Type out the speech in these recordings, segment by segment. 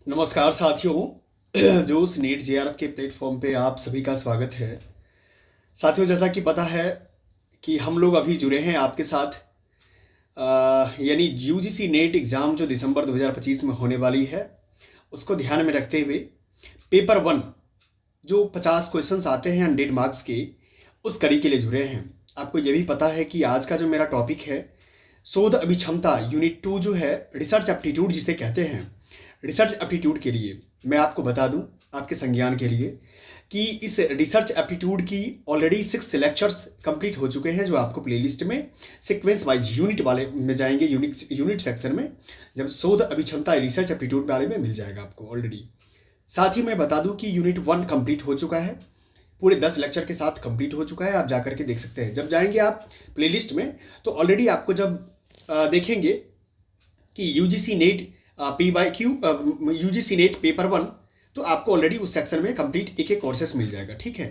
नमस्कार साथियों। जोश नीट जेआरएफ के प्लेटफॉर्म पे आप सभी का स्वागत है। साथियों, जैसा कि पता है कि हम लोग अभी जुड़े हैं आपके साथ यानी यूजीसी नेट एग्ज़ाम जो दिसंबर 2025 में होने वाली है, उसको ध्यान में रखते हुए पेपर 1 जो 50 क्वेश्चंस आते हैं 100 मार्क्स के, उस कड़ी के लिए जुड़े हैं। आपको ये भी पता है कि आज का जो मेरा टॉपिक है, शोध अभिक्षमता यूनिट 2 जो है, रिसर्च एप्टीट्यूड जिसे कहते हैं। रिसर्च एप्टीट्यूड के लिए मैं आपको बता दूं, आपके संज्ञान के लिए, कि इस रिसर्च एप्टीट्यूड की ऑलरेडी 6 लेक्चर्स कंप्लीट हो चुके हैं, जो आपको प्लेलिस्ट में सीक्वेंस वाइज यूनिट वाले में जाएंगे, यूनिट सेक्शन में जब शोध अभिक्षमता रिसर्च एप्टीट्यूड वाले में मिल जाएगा आपको ऑलरेडी। साथ ही मैं बता दूं कि यूनिट 1 कंप्लीट हो चुका है, पूरे 10 लेक्चर के साथ कंप्लीट हो चुका है। आप जाकर के देख सकते हैं, जब जाएंगे आप प्लेलिस्ट में तो ऑलरेडी आपको जब देखेंगे कि UGC net PYQ UGC net paper 1, तो आपको ऑलरेडी उस सेक्शन में कंप्लीट एक कोर्सेस मिल जाएगा। ठीक है,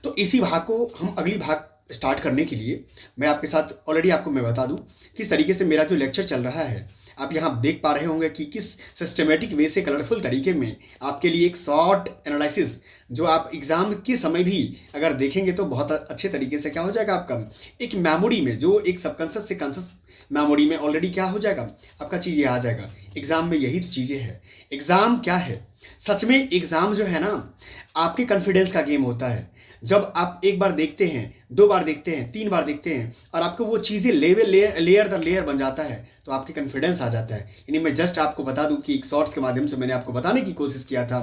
तो इसी भाग को हम अगली भाग स्टार्ट करने के लिए मैं आपके साथ ऑलरेडी आपको मैं बता दूं किस तरीके से मेरा जो लेक्चर चल रहा है। आप यहाँ देख पा रहे होंगे कि किस सिस्टमेटिक वे से, कलरफुल तरीके में आपके लिए एक शॉर्ट एनालिसिस, जो आप एग्जाम के समय भी अगर देखेंगे तो बहुत अच्छे तरीके से क्या हो जाएगा, आपका एक मेमोरी में, जो एक सबकॉन्शियस से कॉन्शियस मेमोरी में ऑलरेडी क्या हो जाएगा, आपका चीज़ें आ जाएगा। एग्जाम में यही तो चीज़ें हैं। एग्जाम क्या है सच में? एग्जाम जो है ना, आपके कॉन्फिडेंस का गेम होता है। जब आप एक बार देखते हैं, 2 बार देखते हैं, 3 बार देखते हैं और आपको वो चीज़ें लेयर दर लेयर बन जाता है, तो आपके कॉन्फिडेंस आ जाता है। यानी मैं जस्ट आपको बता दूं कि एक शॉर्ट्स के माध्यम से मैंने आपको बताने की कोशिश किया था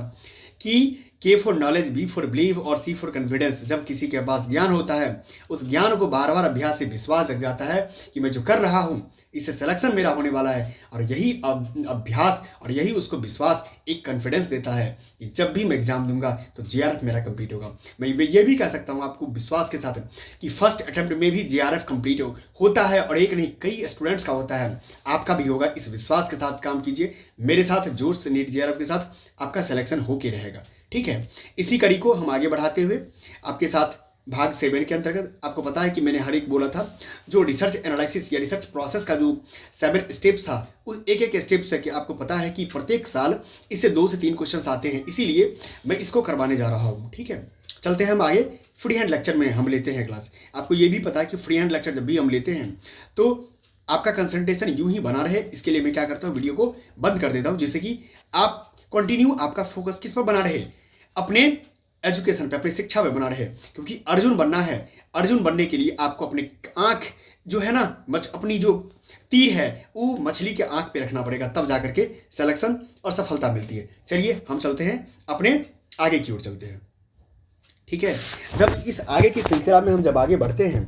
कि K for knowledge, B for believe और C फॉर कॉन्फिडेंस। जब किसी के पास ज्ञान होता है, उस ज्ञान को बार बार अभ्यास से विश्वास जग जाता है कि मैं जो कर रहा हूँ इससे सिलेक्शन मेरा होने वाला है, और यही अभ्यास और यही उसको विश्वास एक कॉन्फिडेंस देता है कि जब भी मैं एग्जाम दूंगा तो जेआरएफ मेरा कंप्लीट होगा। मैं ये भी कह सकता हूँ आपको विश्वास के साथ कि फर्स्ट अटेम्प्ट में भी जेआरएफ कंप्लीट होता है, और एक नहीं कई स्टूडेंट्स का होता है, आपका भी होगा। इस विश्वास के साथ काम कीजिए, मेरे साथ जोश से नीट जेआरएफ के साथ आपका सिलेक्शन होके रहेगा। ठीक है, इसी कड़ी को हम आगे बढ़ाते हुए आपके साथ भाग 7 के अंतर्गत, आपको पता है कि मैंने हर एक बोला था जो रिसर्च एनालिसिस या रिसर्च प्रोसेस का जो 7 स्टेप्स था, उस एक एक स्टेप से कि आपको पता है कि प्रत्येक साल इससे 2 से 3 क्वेश्चंस आते हैं, इसीलिए मैं इसको करवाने जा रहा हूँ। ठीक है, चलते हैं हम आगे। फ्री हैंड लेक्चर में हम लेते हैं क्लास। आपको ये भी पता है कि फ्री हैंड लेक्चर जब भी हम लेते हैं तो आपका कंसंट्रेशन यूं ही बना रहे, इसके लिए मैं क्या करता हूँ, वीडियो को बंद कर देता हूँ, जिससे कि आप कंटिन्यू आपका फोकस किस पर बना रहे, अपने एजुकेशन पे, अपनी शिक्षा पे बना रहे। क्योंकि अर्जुन बनना है, अर्जुन बनने के लिए आपको अपनी आंख जो है ना, अपनी जो तीर है वो मछली के आंख पे रखना पड़ेगा, तब जाकर के सिलेक्शन और सफलता मिलती है। चलिए हम चलते हैं अपने आगे की ओर चलते हैं। ठीक है, जब इस आगे की सिलसिला में हम जब आगे बढ़ते हैं,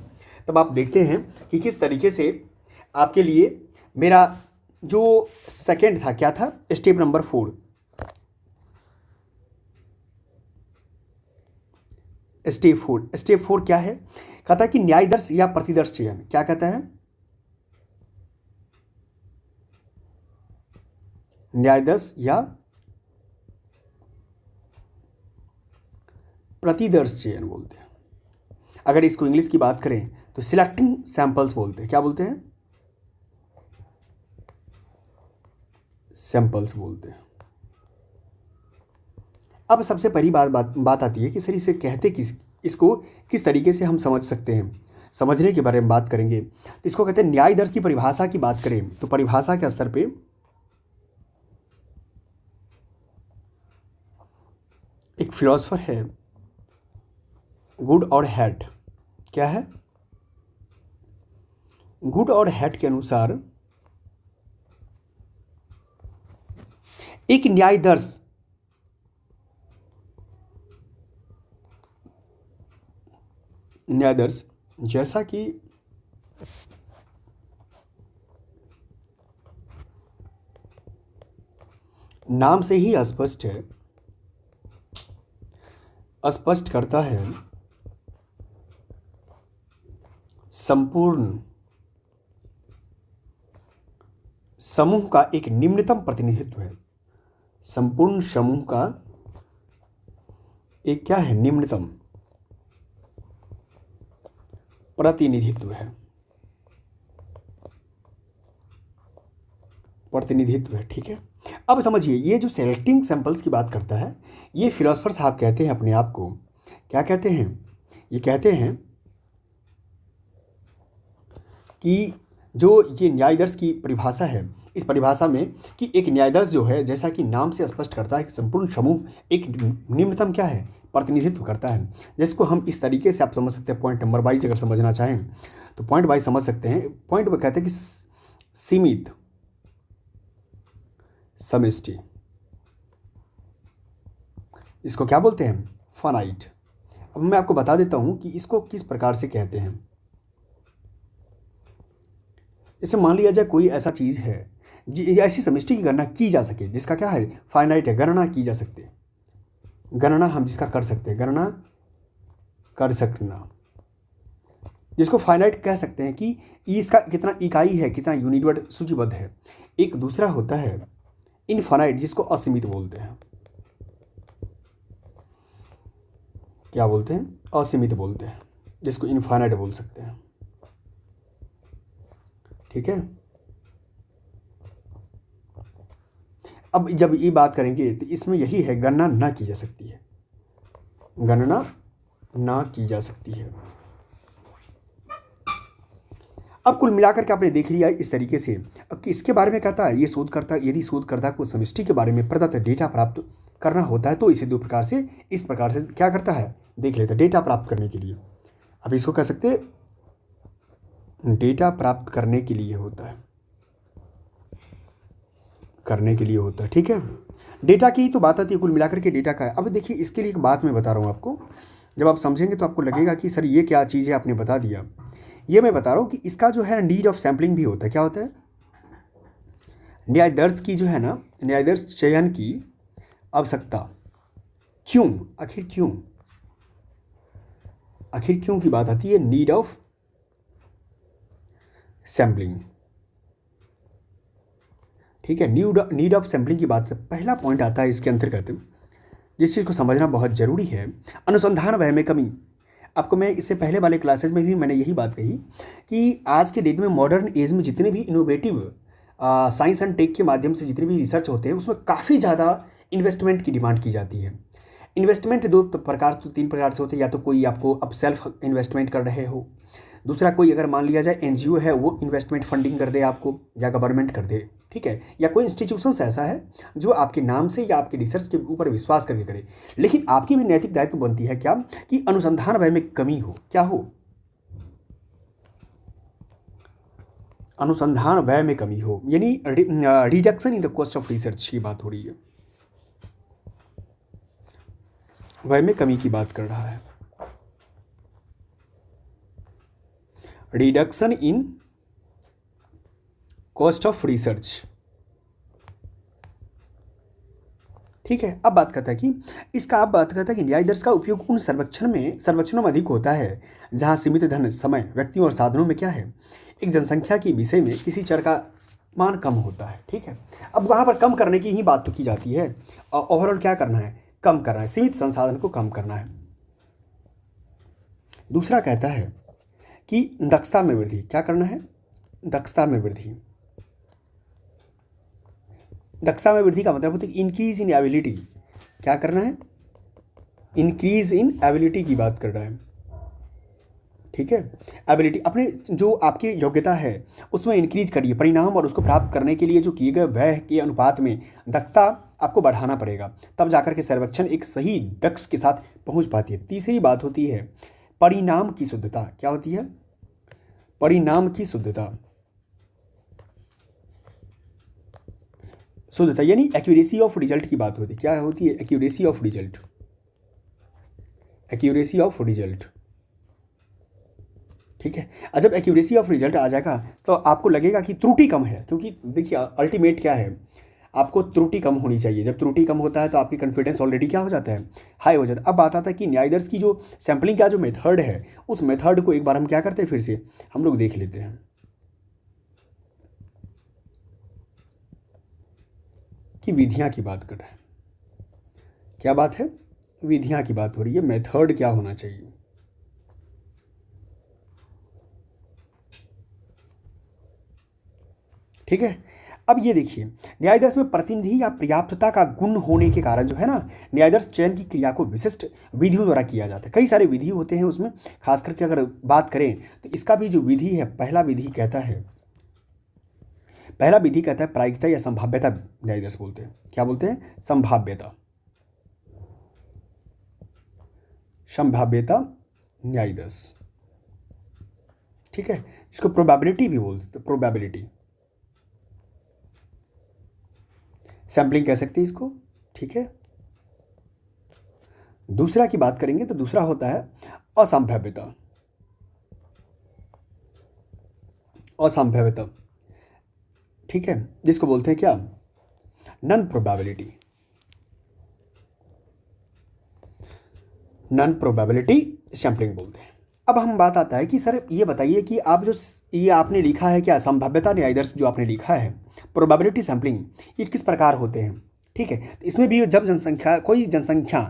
तब आप देखते हैं कि किस तरीके से आपके लिए मेरा जो सेकंड था, क्या था, स्टेप नंबर 4। स्टेप 4 क्या है? कहता है कि न्यायदर्श या प्रतिदर्श चयन। क्या कहता है? न्यायदर्श या प्रतिदर्श चयन बोलते हैं। अगर इसको इंग्लिश की बात करें तो सिलेक्टिंग सैंपल्स बोलते हैं। क्या बोलते हैं? सैंपल्स बोलते हैं। अब सबसे पहली बात आती है कि सर इसे कहते इसको किस तरीके से हम समझ सकते हैं। समझने के बारे में बात करेंगे तो इसको कहते हैं न्याय दर्श की परिभाषा की बात करें तो परिभाषा के स्तर पे एक फिलोसफर है, गुड और हैट। क्या है? गुड और हैट के अनुसार एक न्यायदर्श जैसा कि नाम से ही स्पष्ट करता है, संपूर्ण समूह का एक निम्नतम प्रतिनिधित्व है। संपूर्ण समूह का एक क्या है? निम्नतम प्रतिनिधित्व है। प्रतिनिधित्व है, ठीक है। अब समझिए, ये जो सेलेक्टिंग सैंपल्स की बात करता है, ये फिलोसफर साहब कहते हैं अपने आप को, क्या कहते हैं, ये कहते हैं कि जो ये न्यायदर्श की परिभाषा है, इस परिभाषा में कि एक न्यायदर्श जो है, जैसा कि नाम से स्पष्ट करता है कि संपूर्ण समूह एक निम्नतम क्या है, प्रतिनिधित्व करता है। जिसको हम इस तरीके से आप समझ सकते हैं, पॉइंट नंबर वाइज अगर समझना चाहें तो पॉइंट वाइज समझ सकते हैं। पॉइंट में कहते हैं कि सीमित समष्टि, इसको क्या बोलते हैं, फाइनाइट। अब मैं आपको बता देता हूं कि इसको किस प्रकार से कहते हैं। जैसे मान लिया जाए कोई ऐसा चीज़ है ऐसी समष्टि की गणना की जा सके, जिसका क्या है, फाइनाइट है, गणना की जा सकती है, गणना हम जिसका कर सकते हैं, गणना कर सकना, जिसको फाइनाइट कह सकते हैं कि इसका कितना इकाई है, कितना यूनिट वर्ड सूचीबद्ध है। एक दूसरा होता है इनफाइनाइट, जिसको असीमित बोलते हैं। क्या बोलते हैं, असीमित बोलते हैं, जिसको इनफाइनाइट बोल सकते हैं, ठीक है। अब जब ये बात करेंगे तो इसमें यही है, गणना ना की जा सकती है, गणना ना की जा सकती है। अब कुल मिलाकर के आपने देख लिया इस तरीके से। अब किसके बारे में कहता है, ये शोधकर्ता, यदि शोधकर्ता को समष्टि के बारे में प्रदत्त डेटा प्राप्त करना होता है तो इसे दो प्रकार से, इस प्रकार से क्या करता है, देख लेता है, डेटा प्राप्त करने के लिए। अब इसको कह सकते हैं डेटा प्राप्त करने के लिए होता है, करने के लिए होता है, ठीक है। डेटा की तो बात आती है, कुल मिलाकर के डेटा का है। अब देखिए, इसके लिए एक बात मैं बता रहा हूँ आपको, जब आप समझेंगे तो आपको लगेगा कि सर ये क्या चीज़ है, आपने बता दिया। ये मैं बता रहा हूँ कि इसका जो है नीड ऑफ सैम्पलिंग भी होता है। क्या होता है, न्यायदर्श की जो है ना, न्यायदर्श चयन की आवश्यकता, क्यों, आखिर क्यों, आखिर क्यों की बात आती है, नीड ऑफ सैम्पलिंग, ठीक है। नीड ऑफ सैम्पलिंग की बात, पहला पॉइंट आता है इसके अंतर्गत, जिस चीज़ को समझना बहुत ज़रूरी है, अनुसंधान व्यय में कमी। आपको मैं इससे पहले वाले क्लासेज में भी मैंने यही बात कही कि आज के डेट में मॉडर्न एज में जितने भी इनोवेटिव साइंस एंड टेक के माध्यम से जितने भी रिसर्च होते हैं, उसमें काफ़ी ज़्यादा इन्वेस्टमेंट की डिमांड की जाती है। इन्वेस्टमेंट दो प्रकार तो तीन प्रकार से होते हैं, या तो कोई आपको अब सेल्फ इन्वेस्टमेंट कर रहे हो, दूसरा कोई अगर मान लिया जाए एनजीओ है वो इन्वेस्टमेंट फंडिंग कर दे आपको, या गवर्नमेंट कर दे, ठीक है, या कोई इंस्टीट्यूशंस ऐसा है जो आपके नाम से या आपके रिसर्च के ऊपर विश्वास करके करे। लेकिन आपकी भी नैतिक दायित्व बनती है क्या, कि अनुसंधान व्यय में कमी हो, क्या हो, अनुसंधान व्यय में कमी हो, यानी reduction in the cost of research की बात हो रही है, व्यय में कमी की बात कर रहा है, reduction in cost of research, ठीक है। अब बात करता है कि इसका, अब बात करता है कि न्यायदर्श का उपयोग उन सर्वेक्षणों में अधिक होता है जहां सीमित धन, समय, व्यक्तियों और साधनों में क्या है, एक जनसंख्या के विषय में किसी चर का मान कम होता है, ठीक है। अब वहाँ पर कम करने की ही बात तो की जाती है, और ओवरऑल क्या करना है, कम करना है, सीमित संसाधन को कम करना है। दूसरा कहता है कि दक्षता में वृद्धि, क्या करना है, दक्षता में वृद्धि। दक्षता में वृद्धि का मतलब होता है कि इंक्रीज इन एबिलिटी, क्या करना है, इंक्रीज इन एबिलिटी की बात कर रहा है, ठीक है। एबिलिटी, अपने जो आपकी योग्यता है उसमें इंक्रीज करिए, परिणाम और उसको प्राप्त करने के लिए जो किए गए व्यय के अनुपात में दक्षता आपको बढ़ाना पड़ेगा, तब जाकर के सर्वेक्षण एक सही दक्ष के साथ पहुंच पाती है। तीसरी बात होती है परिणाम की शुद्धता, क्या होती है, परिणाम की शुद्धता, शुद्धता यानी एक्यूरेसी ऑफ रिजल्ट की बात होती है। क्या होती है, accuracy of result, accuracy of result, ठीक है। और जब एक्यूरेसी ऑफ रिजल्ट आ जाएगा तो आपको लगेगा कि त्रुटि कम है, क्योंकि देखिए अल्टीमेट क्या है, आपको त्रुटि कम होनी चाहिए। जब त्रुटि कम होता है तो आपकी कॉन्फिडेंस ऑलरेडी क्या हो जाता है, हाई हो जाता है। अब बात आता है कि न्यायदर्श की जो सैम्पलिंग का जो मेथड है, उस मेथड को एक बार हम क्या करते हैं, फिर से हम लोग देख लेते हैं कि विधियां की बात कर रहे हैं। क्या बात है, विधियां की बात हो रही है, मेथड क्या होना चाहिए, ठीक है। अब ये देखिए, न्यायाधीश में प्रतिनिधि या पर्याप्तता का गुण होने के कारण जो है ना, न्यायाधीश चयन की क्रिया को विशिष्ट विधियों द्वारा किया जाता है। कई सारे विधि होते हैं उसमें, खास करके अगर बात करें तो इसका भी जो विधि है, पहला विधि कहता है प्रायिकता या संभाव्यता। न्यायाधीश बोलते हैं, क्या बोलते हैं? संभाव्यता न्यायाधीश, ठीक है, इसको प्रोबेबिलिटी भी बोलते हैं, प्रोबेबिलिटी सैम्पलिंग कह सकते हैं इसको, ठीक है। दूसरा की बात करेंगे तो दूसरा होता है असंभाव्यता, ठीक है, जिसको बोलते हैं क्या? नॉन प्रोबेबिलिटी सैम्पलिंग बोलते हैं। अब हम बात आता है कि सर ये बताइए कि आप जो ये आपने लिखा है क्या, संभाव्यता न्यायाधीश जो आपने लिखा है, प्रोबेबिलिटी सैम्पलिंग, ये किस प्रकार होते हैं? ठीक है, तो इसमें भी जब कोई जनसंख्या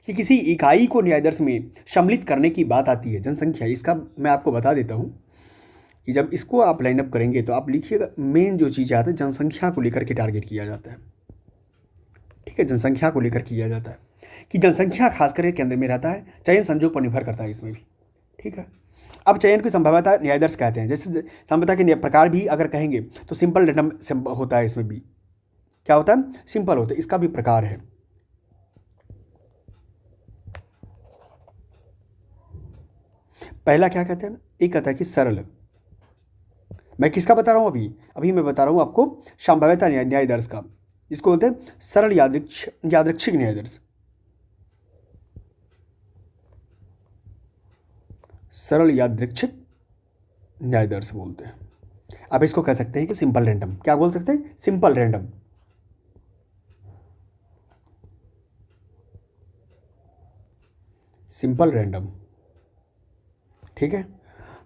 कि किसी इकाई को न्यायाधीश में सम्मिलित करने की बात आती है, जनसंख्या, इसका मैं आपको बता देता हूँ कि जब इसको आप लाइनअप करेंगे तो आप लिखिएगा, मेन जो चीज़ आता है जनसंख्या को लेकर के टारगेट किया जाता है, ठीक है, जनसंख्या को लेकर किया जाता है कि जनसंख्या खास करके केंद्र में रहता है, चयन संजोग पर निर्भर करता है इसमें भी, ठीक है। अब चयन की संभाव्यता न्यायाधीश कहते हैं, जैसे संभाव्यता के प्रकार भी अगर कहेंगे तो सिंपल रैंडम होता है, इसमें भी क्या होता है? सिंपल होता है, इसका भी प्रकार है। पहला क्या कहते हैं? एक कहता है कि सरल, मैं किसका बता रहा हूँ अभी मैं बता रहा हूँ आपको संभाव्यता न्यायाधीश का, जिसको बोलते हैं सरल यादृच्छिक न्यायाधीश, सरल यादृच्छिक न्यायाधीश बोलते हैं। आप इसको कह सकते हैं कि सिंपल रैंडम, क्या बोल सकते हैं? सिंपल रैंडम, सिंपल रैंडम, ठीक है।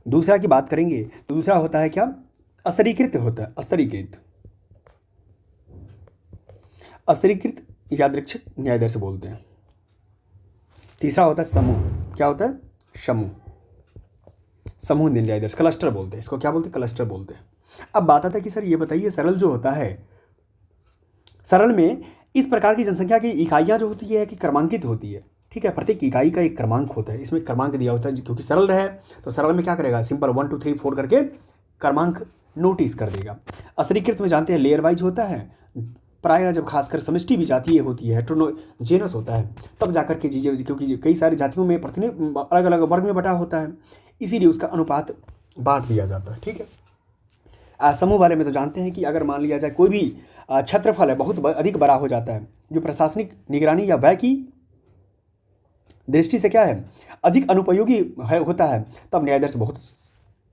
दूसरा की बात करेंगे तो दूसरा होता है क्या? स्तरीकृत होता है, स्तरीकृत यादृच्छिक न्यायाधीश बोलते हैं। तीसरा होता है समूह, क्या होता है? समूह न्यायाधीश, क्लस्टर बोलते हैं इसको, क्या बोलते हैं? क्लस्टर बोलते हैं। अब बात आता है कि सर ये बताइए, सरल जो होता है, सरल में इस प्रकार की जनसंख्या की इकाइयाँ जो होती है कि क्रमांकित होती है, ठीक है, प्रत्येक इकाई का एक क्रमांक होता है, इसमें क्रमांक दिया होता है, क्योंकि सरल है तो सरल में क्या करेगा? सिंपल 1 2 3 4 करके क्रमांक नोटिस कर देगा। स्तरीकृत में जानते हैं लेयर वाइज होता है, प्रायः जब खासकर समष्टि भी जातीय होती है, हेट्रोजेनस होता है, तब जाकर के चीज़ें, क्योंकि कई सारी जातियों में प्रतिनिधि अलग अलग वर्ग में बटा होता है, इसीलिए उसका अनुपात बांट दिया जाता है, ठीक है। समूह वाले में तो जानते हैं कि अगर मान लिया जाए कोई भी क्षेत्रफल है बहुत अधिक बड़ा हो जाता है, जो प्रशासनिक निगरानी या व्यय की दृष्टि से क्या है, अधिक अनुपयोगी होता है, तब न्यायाधीश बहुत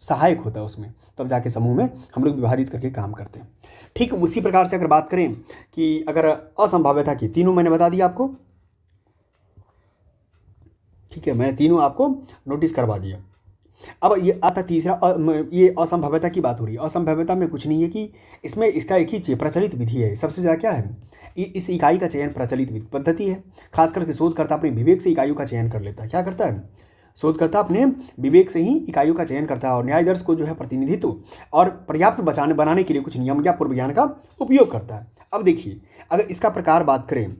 सहायक होता है उसमें, तब जाके समूह में हम लोग विभाजित करके काम करते हैं। ठीक उसी प्रकार से अगर बात करें कि अगर असंभाव्यता की, तीनों मैंने बता दिया आपको, ठीक है, मैंने तीनों आपको नोटिस करवा दिया। अब ये आता तीसरा, ये असंभाव्यता की बात हो रही है। असंभाव्यता में कुछ नहीं है कि इसमें इसका एक ही चीज़ प्रचलित विधि है, सबसे ज़्यादा क्या है, इस इकाई का चयन प्रचलित पद्धति है। खास करके शोधकर्ता अपने विवेक से इकाइयों का चयन कर लेता है। क्या करता है? शोधकर्ता अपने विवेक से ही इकाइयों का चयन करता है और न्यायाधीश को जो है प्रतिनिधित्व और पर्याप्त बनाने के लिए कुछ नियम या पूर्व ज्ञान का उपयोग करता है। अब देखिए, अगर इसका प्रकार बात करें,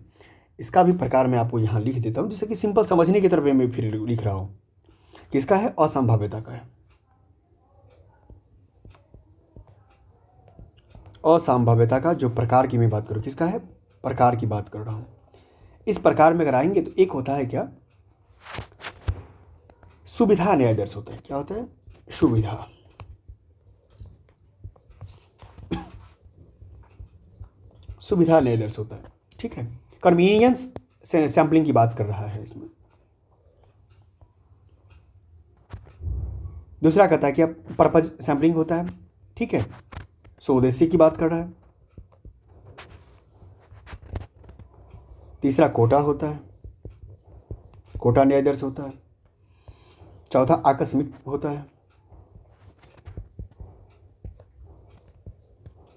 इसका भी प्रकार मैं आपको यहाँ लिख देता हूँ, जैसे कि सिंपल समझने की तरफ मैं फिर लिख रहा हूँ। किसका है? असंभाव्यता का है। असंभाव्यता का जो प्रकार की मैं बात करूँ, किसका है? प्रकार की बात कर रहा हूँ। इस प्रकार में अगर आएंगे तो एक होता है क्या, सुविधा न्यायाधीश होता है। क्या होता है? सुविधा। सुविधा न्यायाधीश होता है, ठीक है। कन्वीनियंस सैंपलिंग की बात कर रहा है इसमें। दूसरा कहता है कि अब पर्पज सैंपलिंग होता है, ठीक है, स्वदेशी की बात कर रहा है। तीसरा कोटा होता है, कोटा न्यायाधीश होता है। चौथा आकस्मिक होता है,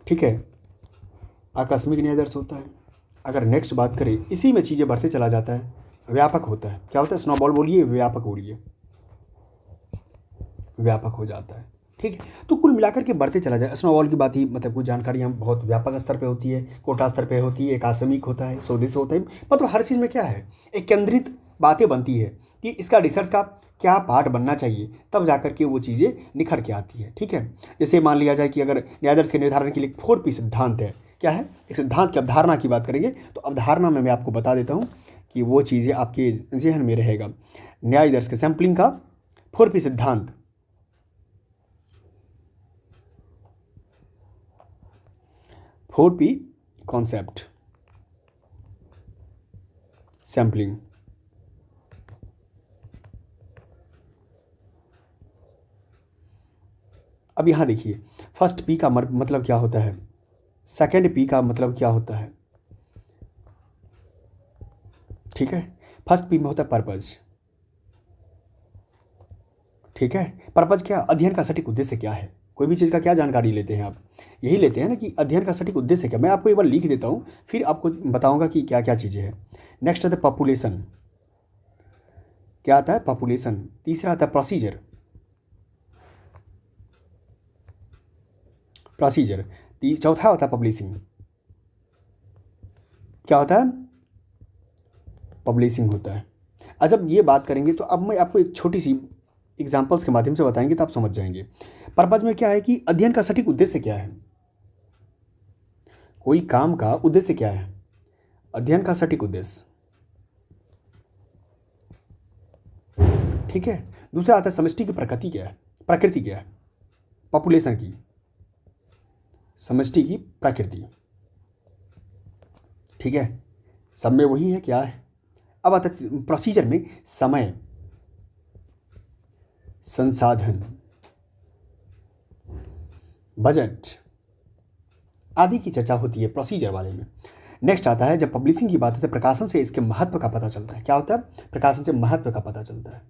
ठीक है, आकस्मिक न्यायाधीश होता है। अगर नेक्स्ट बात करें, इसी में चीज़ें बढ़ते चला जाता है, व्यापक होता है। क्या होता है? स्नोबॉल बोलिए, व्यापक बोलिए, व्यापक हो जाता है। ठीक है। तो कुल मिलाकर के बढ़ते चला जाए। स्नोबॉल की बात ही मतलब कुछ जानकारियाँ बहुत व्यापक स्तर पे होती है, कोटा स्तर पे होती है, एक आकस्मिक होता है, स्वदेश होता है, मतलब हर चीज़ में क्या है, एक केंद्रित बातें बनती है कि इसका रिसर्च का क्या पार्ट बनना चाहिए, तब जाकर के वो चीज़ें निखर के आती है। ठीक है। जैसे मान लिया जाए कि अगर न्यायाधीश के निर्धारण के लिए 4P सिद्धांत है, क्या है, एक सिद्धांत की अवधारणा की बात करेंगे तो अवधारणा में मैं आपको बता देता हूँ कि वो चीज़ें आपके जहन में रहेगा। न्यायाधीश के सैम्पलिंग का 4P सिद्धांत, 4P कॉन्सेप्ट, सैम्पलिंग। अब यहाँ देखिए, फर्स्ट पी का मतलब क्या होता है, सेकंड पी का मतलब क्या होता है। ठीक है। फर्स्ट पी में होता है पर्पज। ठीक है। पर्पज क्या, अध्ययन का सटीक उद्देश्य क्या है। कोई भी चीज़ का क्या जानकारी लेते हैं आप, यही लेते हैं ना कि अध्ययन का सटीक उद्देश्य क्या। मैं आपको एक बार लिख देता हूँ, फिर आपको बताऊंगा कि क्या क्या चीज़ें हैं। नेक्स्ट आता है पॉपुलेशन, क्या आता है, पॉपुलेशन। तीसरा आता है प्रोसीजर, प्रोसीजर। चौथा होता है पब्लिशिंग, क्या होता है, पब्लिशिंग होता है। अच्छा, जब ये बात करेंगे तो अब मैं आपको एक छोटी सी एग्जांपल्स के माध्यम से बताएंगे तो आप समझ जाएंगे। पर्पज में क्या है कि अध्ययन का सटीक उद्देश्य क्या है, कोई काम का उद्देश्य क्या है, अध्ययन का सटीक उद्देश्य। ठीक है। दूसरा आता है समष्टि की प्रकृति क्या है, प्रकृति क्या है, पॉपुलेशन की समष्टि की प्रकृति। ठीक है। सब में वही है, क्या है। अब आता है प्रोसीजर में समय, संसाधन, बजट आदि की चर्चा होती है प्रोसीजर वाले में। नेक्स्ट आता है, जब पब्लिशिंग की बात है तो प्रकाशन से इसके महत्व का पता चलता है। क्या होता है, प्रकाशन से महत्व का पता चलता है,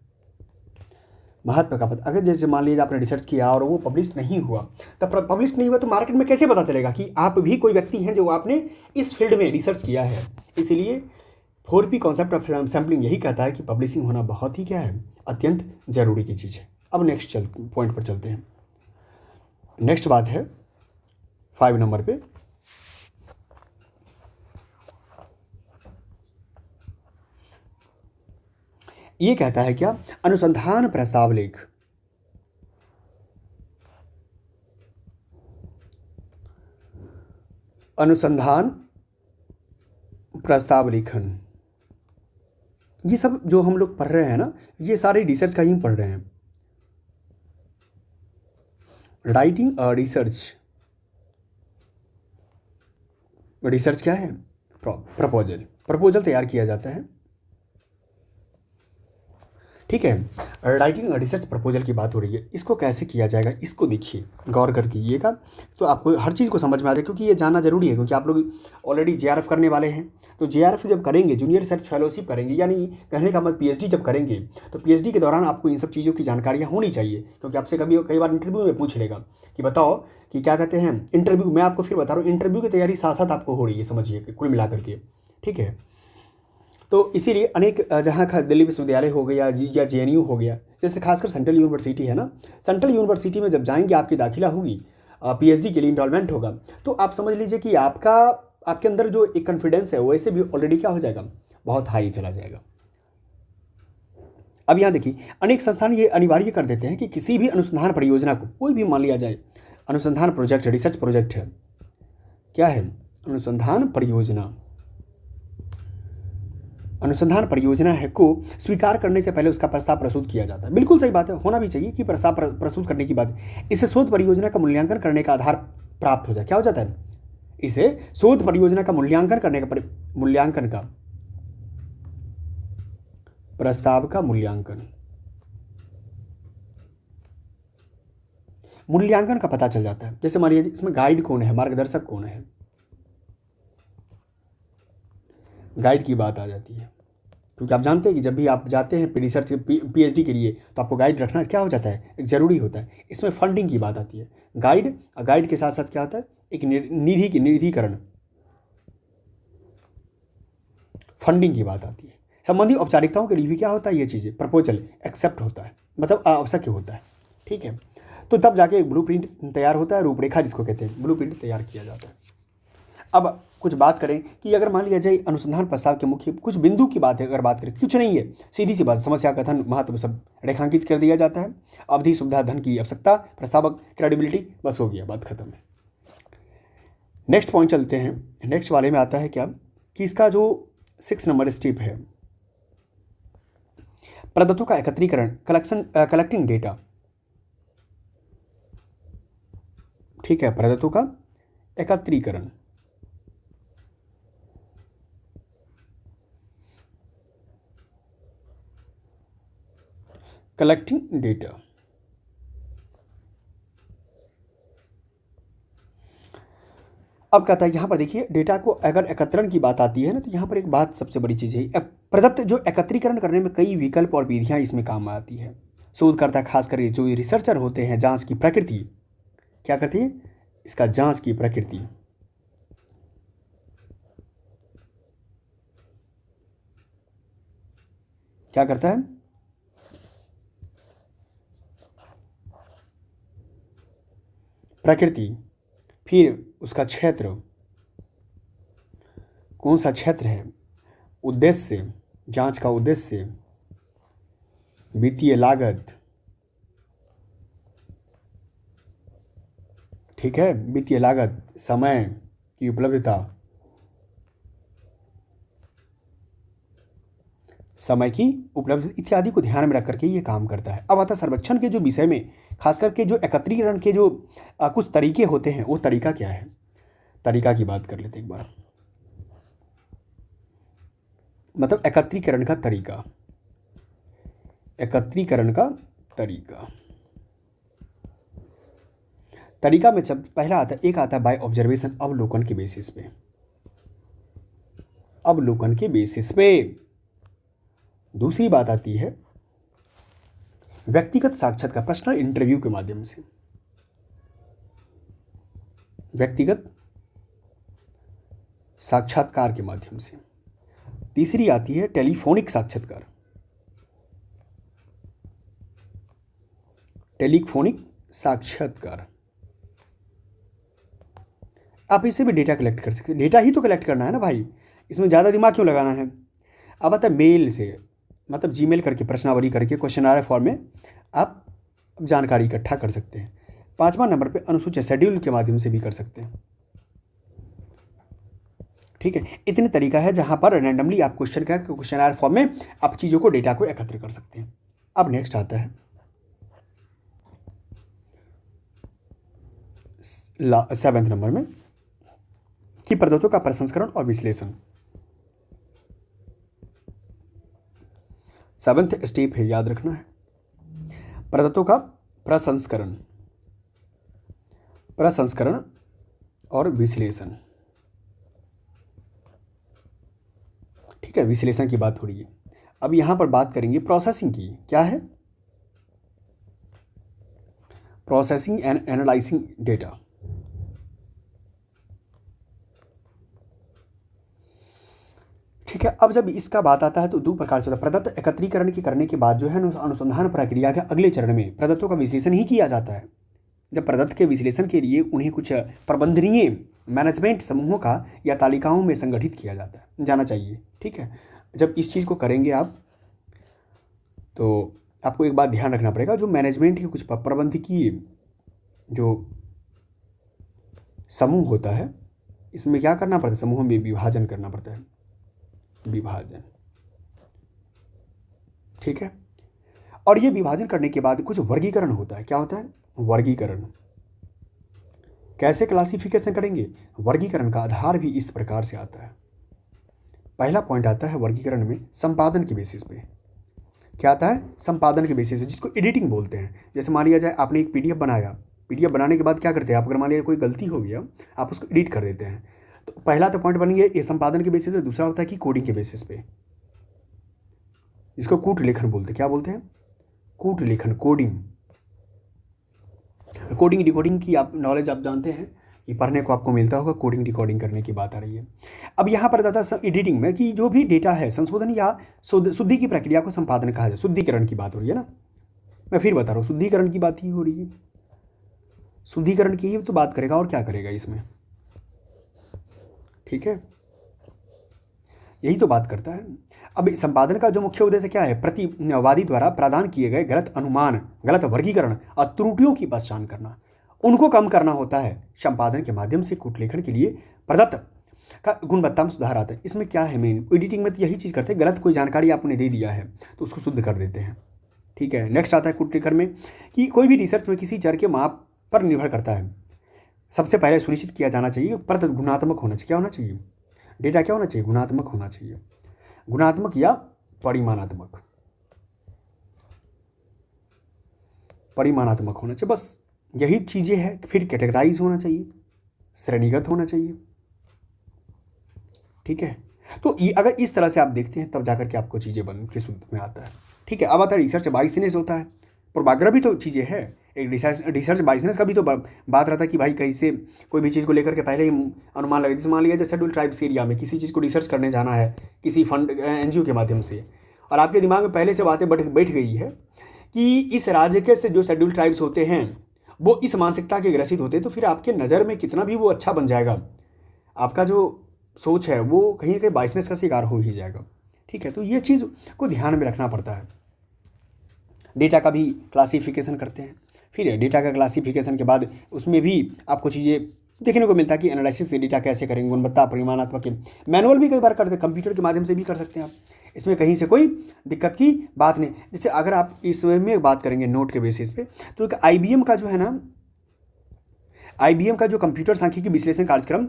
महत्व का पता। अगर जैसे मान लीजिए आपने रिसर्च किया और वो पब्लिश नहीं हुआ, तब पब्लिश नहीं हुआ तो मार्केट में कैसे पता चलेगा कि आप भी कोई व्यक्ति हैं जो आपने इस फील्ड में रिसर्च किया है। इसीलिए 4P कॉन्सेप्ट ऑफ सैम्पलिंग यही कहता है कि पब्लिशिंग होना बहुत ही क्या है, अत्यंत जरूरी की चीज़ है। अब नेक्स्ट पॉइंट पर चलते हैं। नेक्स्ट बात है 5 नंबर पे, ये कहता है क्या, अनुसंधान प्रस्ताव लेख। अनुसंधान प्रस्ताव लेखन, ये सब जो हम लोग पढ़ रहे हैं ना, ये सारे रिसर्च का ही पढ़ रहे हैं। राइटिंग रिसर्च, रिसर्च क्या है, प्रपोजल, प्रपोजल तैयार किया जाता है। ठीक है। राइटिंग रिसर्च प्रपोजल की बात हो रही है, इसको कैसे किया जाएगा, इसको देखिए, गौर कर कीजिएगा तो आपको हर चीज़ को समझ में आ जाए, क्योंकि ये जानना जरूरी है। क्योंकि आप लोग ऑलरेडी JRF करने वाले हैं, तो JRF जब करेंगे, जूनियर रिसर्च फेलोशिप करेंगे, यानी कहने का मतलब PhD जब करेंगे, तो PhD के दौरान आपको इन सब चीज़ों की जानकारियाँ होनी चाहिए। क्योंकि आपसे कई बार इंटरव्यू में पूछ लेगा कि बताओ कि क्या कहते हैं, इंटरव्यू मैं आपको फिर बता रहा हूँ, इंटरव्यू की तैयारी साथ साथ आपको हो रही है, समझिए कुल मिलाकर के। ठीक है। तो इसीलिए अनेक जहाँ दिल्ली विश्वविद्यालय हो गया या JNU हो गया, जैसे खासकर सेंट्रल यूनिवर्सिटी है ना, सेंट्रल यूनिवर्सिटी में जब जाएंगे आपकी दाखिला होगी, PhD के लिए इनरोलमेंट होगा, तो आप समझ लीजिए कि आपके अंदर जो एक कॉन्फिडेंस है वैसे भी ऑलरेडी क्या हो जाएगा, बहुत हाई चला जाएगा। अब यहाँ देखिए, अनेक संस्थान ये अनिवार्य कर देते हैं कि किसी भी अनुसंधान परियोजना को, कोई भी मान लिया जाए अनुसंधान प्रोजेक्ट, रिसर्च प्रोजेक्ट है, क्या है, अनुसंधान परियोजना, अनुसंधान परियोजना है को स्वीकार करने से पहले उसका प्रस्ताव प्रस्तुत किया जाता है। बिल्कुल सही बात है, होना भी चाहिए कि प्रस्ताव प्रस्तुत करने की बाद इससे शोध परियोजना का मूल्यांकन करने का आधार प्राप्त हो जाए। क्या हो जाता है, इसे शोध परियोजना का मूल्यांकन करने का मूल्यांकन का प्रस्ताव का मूल्यांकन का पता चल जाता है। जैसे मान लीजिए इसमें गाइड कौन है, मार्गदर्शक कौन है, गाइड की बात आ जाती है। क्योंकि आप जानते हैं कि जब भी आप जाते हैं रिसर्च PhD के लिए, तो आपको गाइड रखना क्या हो जाता है, एक ज़रूरी होता है। इसमें फंडिंग की बात आती है, गाइड के साथ साथ क्या होता है, एक निधिकरण, फंडिंग की बात आती है। संबंधी औपचारिकताओं के लिए भी क्या होता है, ये चीज़ें प्रपोजल एक्सेप्ट होता है, मतलब आवश्यक होता है। ठीक है। तो तब जाके एक ब्लूप्रिंट तैयार होता है, रूपरेखा जिसको कहते हैं, ब्लूप्रिंट तैयार किया जाता है। अब कुछ बात करें कि अगर मान लिया जाए अनुसंधान प्रस्ताव के मुख्य कुछ बिंदु की बात है, अगर बात करें कुछ नहीं है, सीधी सी बात, समस्या कथन महत्व सब रेखांकित कर दिया जाता है, अवधि सुविधा धन की आवश्यकता प्रस्तावक क्रेडिबिलिटी, बस हो गया, बात खत्म है। नेक्स्ट पॉइंट चलते हैं। नेक्स्ट वाले में आता है क्या कि इसका जो 6 नंबर स्टेप है, प्रदत्तों का एकत्रीकरण, कलेक्टिंग डेटा। ठीक है, प्रदत्तों का एकत्रीकरण, कलेक्टिंग डेटा। अब कहता है यहाँ पर देखिए, डेटा को अगर एकत्रण की बात आती है ना, तो यहाँ पर एक बात सबसे बड़ी चीज़ है, प्रदत्त जो एकत्रीकरण करने में कई विकल्प और विधियाँ इसमें काम आती है। शोधकर्ता खासकर जो रिसर्चर होते हैं, जांच की प्रकृति क्या करती है, इसका जांच की प्रकृति क्या करता है, प्रकृति, फिर उसका क्षेत्र, कौन सा क्षेत्र है, उद्देश्य, जांच का उद्देश्य, वित्तीय लागत, ठीक है, वित्तीय लागत, समय की उपलब्धता, समय की उपलब्धता इत्यादि को ध्यान में रख करके ये काम करता है। अब आता है सर्वेक्षण के जो विषय में, खास करके जो एकत्रीकरण के जो कुछ तरीके होते हैं, वो तरीका क्या है, तरीका की बात कर लेते एक बार। मतलब एकत्रीकरण का तरीका, एकत्रीकरण का तरीका, तरीका में जब पहला आता है, एक आता है बाय ऑब्जर्वेशन, अवलोकन के बेसिस पे, अवलोकन के बेसिस पे। दूसरी बात आती है व्यक्तिगत साक्षात्कार, पर्सनल इंटरव्यू के माध्यम से, व्यक्तिगत साक्षात्कार के माध्यम से। तीसरी आती है टेलीफोनिक साक्षात्कार, टेलीफोनिक साक्षात्कार। आप इससे भी डेटा कलेक्ट कर सकते हैं, डेटा ही तो कलेक्ट करना है ना भाई, इसमें ज़्यादा दिमाग क्यों लगाना है। अब आता है मेल से, मतलब जीमेल करके, प्रश्नावली करके, क्वेश्चन फॉर्म में आप जानकारी इकट्ठा कर सकते हैं। 5वां नंबर पे अनुसूचित शेड्यूल के माध्यम से भी कर सकते हैं। ठीक है, इतने तरीका है जहां पर रैंडमली आप क्वेश्चन फॉर्म में आप चीज़ों को, डेटा को एकत्र कर सकते हैं। अब नेक्स्ट आता है 7वें नंबर में कि प्रदत्तों का प्रसंस्करण और विश्लेषण। 7th स्टेप है, याद रखना है, प्रदत्तों का प्रसंस्करण, प्रसंस्करण और विश्लेषण। ठीक है, विश्लेषण की बात हो रही है। अब यहां पर बात करेंगे प्रोसेसिंग की, क्या है, प्रोसेसिंग एंड एनालाइजिंग डेटा। ठीक है, अब जब इसका बात आता है तो दो प्रकार से होता है। प्रदत्त एकत्रीकरण की करने के बाद जो है अनुसंधान प्रक्रिया के अगले चरण में प्रदत्तों का विश्लेषण ही किया जाता है। जब प्रदत्त के विश्लेषण के लिए उन्हें कुछ प्रबंधनीय मैनेजमेंट समूहों का या तालिकाओं में संगठित किया जाना चाहिए। ठीक है, जब इस चीज़ को करेंगे आप, तो आपको एक बात ध्यान रखना पड़ेगा, जो मैनेजमेंट के कुछ प्रबंधकीय जो समूह होता है, इसमें क्या करना पड़ता है, समूहों में विभाजन करना पड़ता है, विभाजन। ठीक है, और ये विभाजन करने के बाद कुछ वर्गीकरण होता है। क्या होता है, वर्गीकरण। कैसे क्लासिफिकेशन करेंगे, वर्गीकरण का आधार भी इस प्रकार से आता है। पहला पॉइंट आता है वर्गीकरण में संपादन के बेसिस पे। क्या आता है, संपादन के बेसिस पे, जिसको एडिटिंग बोलते हैं। जैसे मान लिया जाए आपने एक पीडीएफ बनाया, पीडीएफ बनाने के बाद क्या करते हैं आप, अगर मान लिया कोई गलती हो गया, आप उसको एडिट कर देते हैं। तो पहला तो पॉइंट बन गया ये संपादन के बेसिस पे। दूसरा होता है कि कोडिंग के बेसिस पे, इसको कूट लेखन बोलते हैं। क्या बोलते हैं, कूट लेखन, कोडिंग। कोडिंग डिकोडिंग की आप नॉलेज आप जानते हैं कि पढ़ने को आपको मिलता होगा, कोडिंग डिकोडिंग करने की बात आ रही है। अब यहाँ पर आता है एडिटिंग में कि जो भी डेटा है, संशोधन या शुद्धि की प्रक्रिया को संपादन कहा जाए। शुद्धिकरण की बात हो रही है ना, मैं फिर बता रहा हूँ, शुद्धिकरण की बात ही हो रही है। शुद्धिकरण की ही तो बात करेगा, और क्या करेगा इसमें, ठीक है, यही तो बात करता है। अब संपादन का जो मुख्य उद्देश्य क्या है, प्रतिवादी द्वारा प्रदान किए गए गलत अनुमान, गलत वर्गीकरण और त्रुटियों की पहचान करना, उनको कम करना होता है। संपादन के माध्यम से कूटलेखन के लिए प्रदत्त का गुणवत्ता में सुधार आता है। इसमें क्या है, मेन एडिटिंग में तो यही चीज़ करते हैं, गलत कोई जानकारी आपने दे दिया है तो उसको शुद्ध कर देते हैं, ठीक है। नेक्स्ट आता है कूटलेखन में कि कोई भी रिसर्च में किसी चर के माप पर निर्भर करता है। सबसे पहले सुनिश्चित किया जाना चाहिए कि प्रदत्त गुणात्मक होना चाहिए। क्या होना चाहिए, डेटा क्या होना चाहिए, गुणात्मक होना चाहिए, गुणात्मक या परिमाणात्मक, परिमाणात्मक होना चाहिए, बस यही चीज़ें हैं। फिर कैटेगराइज होना चाहिए, श्रेणीगत होना चाहिए, ठीक है। तो ये अगर इस तरह से आप देखते हैं तब जाकर के आपको चीज़ें बन के शुद्ध में आता है, ठीक है। अब आता है रिसर्च बाइसनेस होता है, पूर्वाग्रह भी तो चीज़ें है। एक रिसर्च बाइसनेस का भी तो बात रहता है कि भाई कैसे कोई भी चीज़ को लेकर के पहले ही अनुमान लगे। जैसे मान लिया जैसे शेड्यूल ट्राइब्स एरिया में किसी चीज़ को रिसर्च करने जाना है किसी फंड एनजीओ के माध्यम से, और आपके दिमाग में पहले से बातें बैठ गई है कि इस राज्य के से जो शेड्यूल ट्राइब्स होते हैं वो इस मानसिकता के ग्रसित होते हैं, तो फिर आपके नज़र में कितना भी वो अच्छा बन जाएगा, आपका जो सोच है वो कहीं ना कहीं बाइसनेस का शिकार हो ही जाएगा, ठीक है। तो ये चीज़ को ध्यान में रखना पड़ता है। डेटा का भी क्लासिफिकेशन करते हैं, फिर डेटा का क्लासिफिकेशन के बाद उसमें भी आपको चीज़ें देखने को मिलता है कि एनालिसिस से डेटा कैसे करेंगे, गुणवत्ता परिमाणात्मक मैनुअल भी कई बार करते हैं, कंप्यूटर के माध्यम से भी कर सकते हैं आप। इसमें कहीं से कोई दिक्कत की बात नहीं। जैसे अगर आप इसमें बात करेंगे नोट के बेसिस पे, तो एक IBM का जो है ना, IBM का जो कंप्यूटर सांख्यिकी विश्लेषण कार्यक्रम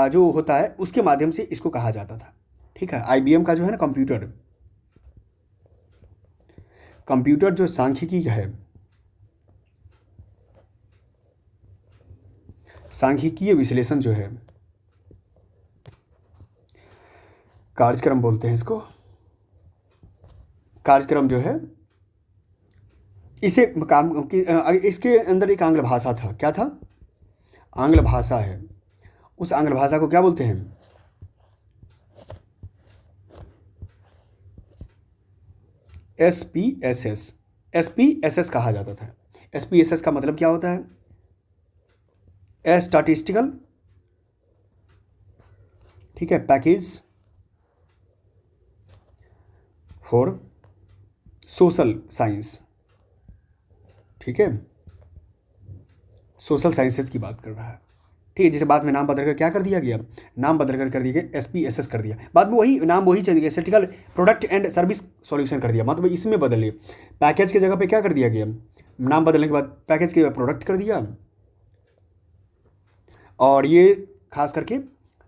जो होता है उसके माध्यम से इसको कहा जाता था, ठीक है। IBM का जो है ना कंप्यूटर जो सांख्यिकी है, सांख्यिकीय विश्लेषण जो है कार्यक्रम बोलते हैं इसको, कार्यक्रम जो है इसे काम इसके अंदर एक आंग्ल भाषा था। क्या था, आंग्ल भाषा है। उस आंग्ल भाषा को क्या बोलते हैं, SPSS कहा जाता था। SPSS का मतलब क्या होता है, स्टैटिस्टिकल, ठीक है, पैकेज फॉर सोशल साइंस, ठीक है, सोशल साइंसेस की बात कर रहा है, ठीक है। जैसे बाद में नाम बदलकर क्या कर दिया गया, नाम बदलकर कर दिया गया SPSS कर दिया, बाद में वही नाम वही चल गया, statistical product and service solution कर दिया, मतलब इसमें बदल पैकेज की जगह पे क्या कर दिया गया, नाम बदलने के बाद पैकेज के प्रोडक्ट कर दिया, और ये खास करके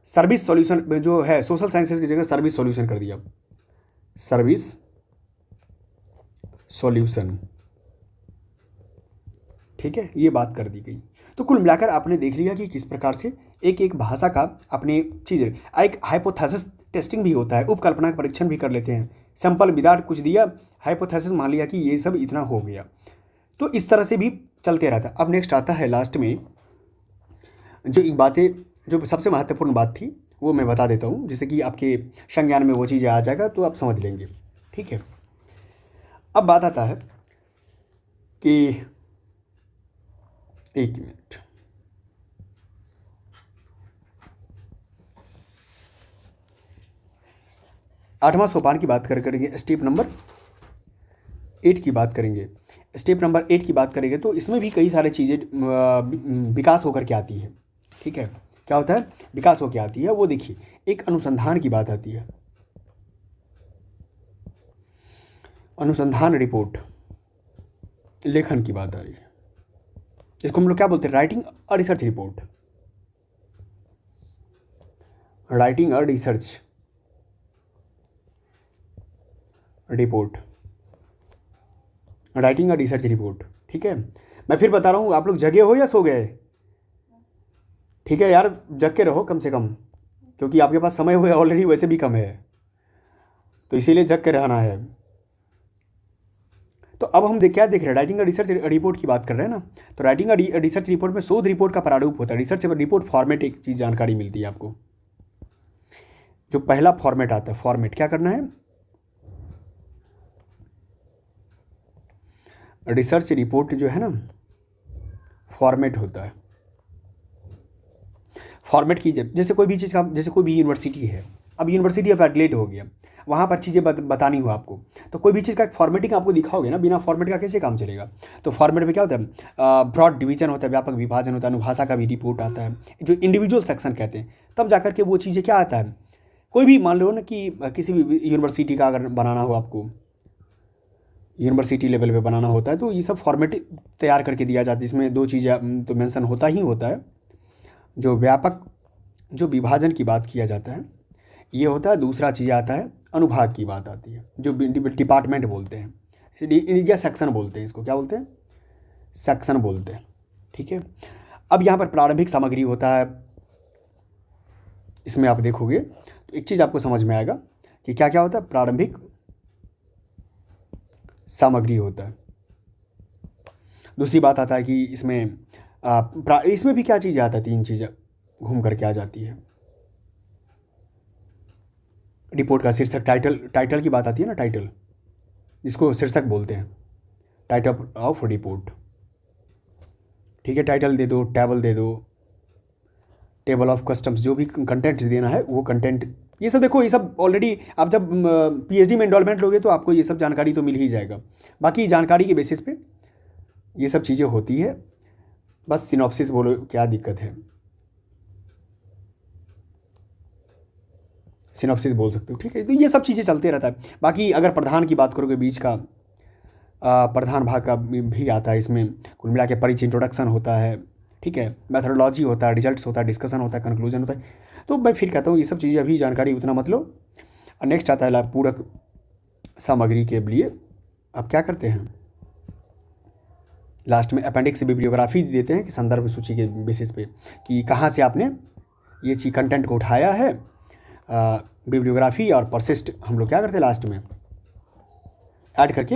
सर्विस सॉल्यूशन जो है सोशल साइंसेस की जगह सर्विस सॉल्यूशन कर दिया, सर्विस सॉल्यूशन, ठीक है, ये बात कर दी गई। तो कुल मिलाकर आपने देख लिया कि किस प्रकार से एक एक भाषा का अपने चीज़, एक हाइपोथेसिस टेस्टिंग भी होता है, उपकल्पना का परीक्षण भी कर लेते हैं। सिंपल विदाउट कुछ दिया, हाइपोथेसिस मान लिया कि ये सब इतना हो गया, तो इस तरह से भी चलते रहता है। अब नेक्स्ट आता है लास्ट में जो एक बातें, जो सबसे महत्वपूर्ण बात थी वो मैं बता देता हूँ, जिससे कि आपके संज्ञान में वो चीज़ें आ जाएगा तो आप समझ लेंगे, ठीक है। अब बात आता है कि एक मिनट, आठवां सोपान की बात करेंगे, स्टेप नंबर 8 की बात करेंगे। स्टेप नंबर 8 की बात करेंगे तो इसमें भी कई सारी चीज़ें विकास होकर के आती है, ठीक है। क्या होता है, विकास होकर आती है, वो देखिए एक अनुसंधान की बात आती है, अनुसंधान रिपोर्ट लेखन की बात आ रही है, इसको हम लोग क्या बोलते हैं, राइटिंग और रिसर्च रिपोर्ट, राइटिंग और रिसर्च रिपोर्ट, राइटिंग और रिसर्च रिपोर्ट, ठीक है। मैं फिर बता रहा हूँ, आप लोग जगे हो या सो गए, ठीक है यार, जग के रहो कम से कम, क्योंकि आपके पास समय हुआ ऑलरेडी वैसे भी कम है, तो इसीलिए जग के रहना है। तो अब हम क्या देख रहे हैं, राइटिंग और रिसर्च रिपोर्ट की बात कर रहे हैं ना। तो राइटिंग और रिसर्च रिपोर्ट में शोध रिपोर्ट का प्रारूप होता है। रिसर्च रिपोर्ट फॉर्मेट एक चीज़ जानकारी मिलती है आपको, जो पहला फॉर्मेट आता है, फॉर्मेट क्या करना है, रिसर्च रिपोर्ट जो है ना, फॉर्मेट होता है। फॉर्मेट की जैसे कोई भी चीज़ का, जैसे कोई भी यूनिवर्सिटी है, अब यूनिवर्सिटी ऑफ एडिलेड हो गया, वहाँ पर चीज़ें बतानी हो आपको, तो कोई भी चीज़ का एक फॉर्मेटिंग आपको दिखाओगे ना, बिना फॉर्मेट का कैसे काम चलेगा। तो फॉर्मेट में क्या होता है, ब्रॉड डिवीजन होता है, व्यापक विभाजन होता है, अनुभाषा का भी रिपोर्ट आता है, जो इंडिविजुअल सेक्शन कहते हैं, तब जाकर के वो चीज़ें क्या आता है। कोई भी मान लो ना कि किसी भी यूनिवर्सिटी का अगर बनाना हो आपको, यूनिवर्सिटी लेवल पे बनाना होता है, तो ये सब फॉर्मेट तैयार करके दिया जाता है, जिसमें दो चीज़ें तो मेंशन होता ही होता है। जो व्यापक जो विभाजन की बात किया जाता है ये होता है, दूसरा चीज़ आता है अनुभाग की बात आती है, जो डिपार्टमेंट बोलते हैं या सेक्शन बोलते हैं, इसको क्या बोलते हैं, सेक्शन बोलते हैं। ठीक है, अब यहाँ पर प्रारंभिक सामग्री होता है, इसमें आप देखोगे तो एक चीज़ आपको समझ में आएगा कि क्या क्या होता है। प्रारंभिक सामग्री होता है। दूसरी बात आता है कि इसमें भी क्या चीज़ आता है, तीन चीज़ें घूम करके आ जाती है। रिपोर्ट का शीर्षक, टाइटल की बात आती है ना, टाइटल जिसको शीर्षक बोलते हैं, टाइटल ऑफ रिपोर्ट। ठीक है, टाइटल दे दो, टेबल दे दो, टेबल ऑफ कस्टम्स, जो भी कंटेंट्स देना है वो कंटेंट, ये सब देखो, ये सब ऑलरेडी आप जब पीएचडी में एनरोलमेंट लोगे तो आपको ये सब जानकारी तो मिल ही जाएगा। बाकी जानकारी के बेसिस पे ये सब चीज़ें होती है। बस सिनॉप्सिस बोलो, क्या दिक्कत है, सिनॉप्सिस बोल सकते हो। ठीक है, तो ये सब चीज़ें चलते रहता है। बाकी अगर प्रधान की बात करोगे, बीच का प्रधान भाग का भी आता है, इसमें कुल मिला के परिचय, इंट्रोडक्शन होता है। ठीक है, मैथडोलॉजी होता है, रिजल्ट्स होता है, डिस्कशन होता है, कंक्लूजन होता है। तो मैं फिर कहता हूँ ये सब चीज़ें अभी जानकारी उतना मत लो। और नेक्स्ट आता है पूरक सामग्री के लिए आप क्या करते हैं, लास्ट में अपेंडिक्स बिब्लियोग्राफी देते हैं कि संदर्भ सूची के बेसिस पे कि कहाँ से आपने ये चीज़ कंटेंट को उठाया है। बिब्लियोग्राफी और परसिस्ट हम लोग क्या करते हैं, लास्ट में ऐड करके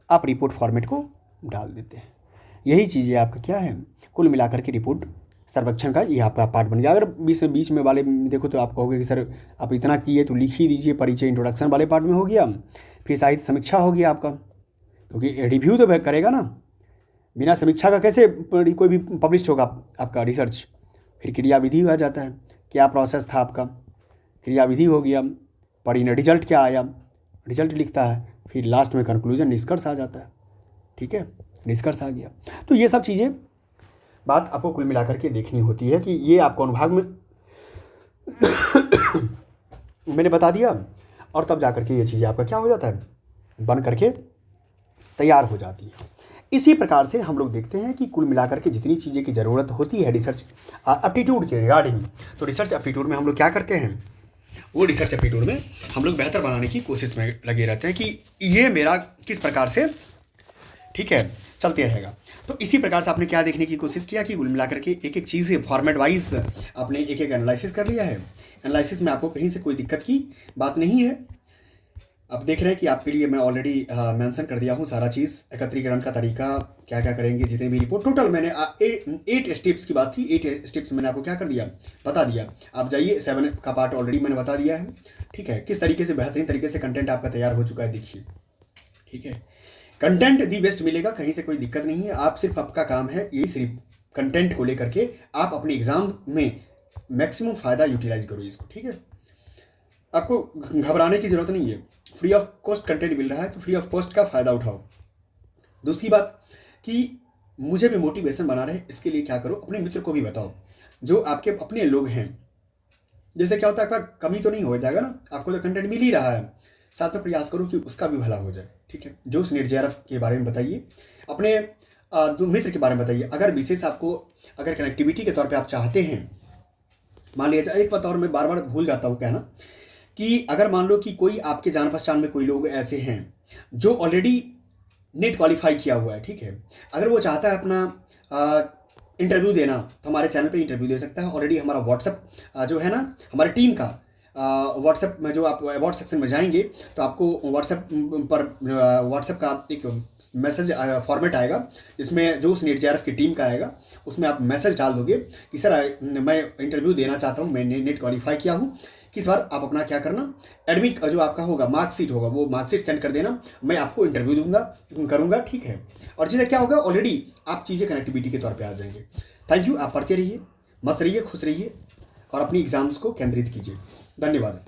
आप रिपोर्ट फॉर्मेट को डाल देते हैं। यही चीज़ें आपका क्या है, कुल मिलाकर के रिपोर्ट सर्वेक्षण का ये आपका पार्ट बन गया। अगर बीच में वाले देखो तो आप कहोगे कि सर आप इतना किए तो लिख ही दीजिए, परिचय इंट्रोडक्शन वाले पार्ट में हो गया, फिर साहित्य समीक्षा हो गया आपका, क्योंकि रिव्यू तो करेगा ना, बिना समीक्षा का कैसे कोई भी पब्लिश होगा आपका रिसर्च। फिर क्रियाविधि आ जाता है, क्या प्रोसेस था आपका, क्रियाविधि हो गया, परिणाम रिजल्ट क्या आया, रिजल्ट लिखता है, फिर लास्ट में कंक्लूजन निष्कर्ष आ जाता है। ठीक है, निष्कर्ष आ गया। तो ये सब चीज़ें बात आपको कुल मिलाकर के देखनी होती है कि ये आपको अनुभाग में मैंने बता दिया, और तब जाकर के ये चीज़ें आपका क्या हो जाता है, बन करके तैयार हो जाती है। इसी प्रकार से हम लोग देखते हैं कि कुल मिलाकर के जितनी चीज़ें की ज़रूरत होती है रिसर्च एप्टीट्यूड के रिगार्डिंग, तो रिसर्च एप्टीट्यूड में हम लोग क्या करते हैं, वो रिसर्च एप्टीट्यूड में हम लोग बेहतर बनाने की कोशिश में लगे रहते हैं कि ये मेरा किस प्रकार से, ठीक है, चलते रहेगा। तो इसी प्रकार से आपने क्या देखने की कोशिश किया कि कुल मिलाकर के एक एक चीज़ फॉर्मेट वाइज आपने एक एक एनालिसिस कर लिया है। एनालिसिस में आपको कहीं से कोई दिक्कत की बात नहीं है। अब देख रहे हैं कि आपके लिए मैं ऑलरेडी मेंशन कर दिया हूँ सारा चीज़, एकत्रीकरण का तरीका, क्या क्या करेंगे, जितने भी रिपोर्ट, टोटल मैंने 8 स्टेप्स की बात थी, 8 स्टेप्स मैंने आपको क्या कर दिया, बता दिया। आप जाइए 7 का पार्ट ऑलरेडी मैंने बता दिया है। ठीक है, किस तरीके से बेहतरीन तरीके से कंटेंट आपका तैयार हो चुका है, देखिए। ठीक है, कंटेंट दी बेस्ट मिलेगा, कहीं से कोई दिक्कत नहीं है। आप सिर्फ आपका काम है यही, सिर्फ कंटेंट को लेकर के आप अपने एग्जाम में मैक्सिमम फ़ायदा यूटिलाइज करो इसको। ठीक है, आपको घबराने की ज़रूरत नहीं है, फ्री ऑफ कॉस्ट कंटेंट मिल रहा है तो फ्री ऑफ कॉस्ट का फ़ायदा उठाओ। दूसरी बात कि मुझे भी मोटिवेशन बना रहे, इसके लिए क्या करो, अपने मित्र को भी बताओ, जो आपके अपने लोग हैं। जैसे क्या होता है, आपका कमी तो नहीं हो जाएगा ना, आपको तो कंटेंट मिल ही रहा है, साथ में प्रयास करो कि उसका भी भला हो जाए। ठीक है, जो नीट जेआरएफ के बारे में बताइए, अपने मित्र के बारे में बताइए। अगर विशेष आपको अगर कनेक्टिविटी के तौर पे आप चाहते हैं, मान लिया जाए, एक बात और मैं बार बार भूल जाता हूँ कहना, कि अगर मान लो कि कोई आपके जान पहचान में कोई लोग ऐसे हैं जो ऑलरेडी नेट क्वालिफाई किया हुआ है, ठीक है, अगर वो चाहता है अपना इंटरव्यू देना, तो हमारे चैनल पे इंटरव्यू दे सकता है। ऑलरेडी हमारा व्हाट्सएप जो है ना, हमारी टीम का व्हाट्सएप में, जो आप अबाउट सेक्शन में जाएंगे तो आपको व्हाट्सएप का एक मैसेज फॉर्मेट आएगा, जिसमें जो उस नीट जेआरएफ की टीम का आएगा, उसमें आप मैसेज डाल दोगे कि सर मैं इंटरव्यू देना चाहता हूँ, मैंने नेट क्वालिफाई किया हूँ, कि इस बार आप अपना क्या करना, एडमिट जो आपका होगा मार्कशीट होगा वो मार्कशीट सेंड कर देना, मैं आपको इंटरव्यू दूंगा करूंगा, ठीक है। और जिससे क्या होगा ऑलरेडी आप चीज़ें कनेक्टिविटी के तौर पे आ जाएंगे। थैंक यू, आप पढ़ते रहिए, मस्त रहिए, खुश रहिए और अपनी एग्जाम्स को केंद्रित कीजिए। धन्यवाद।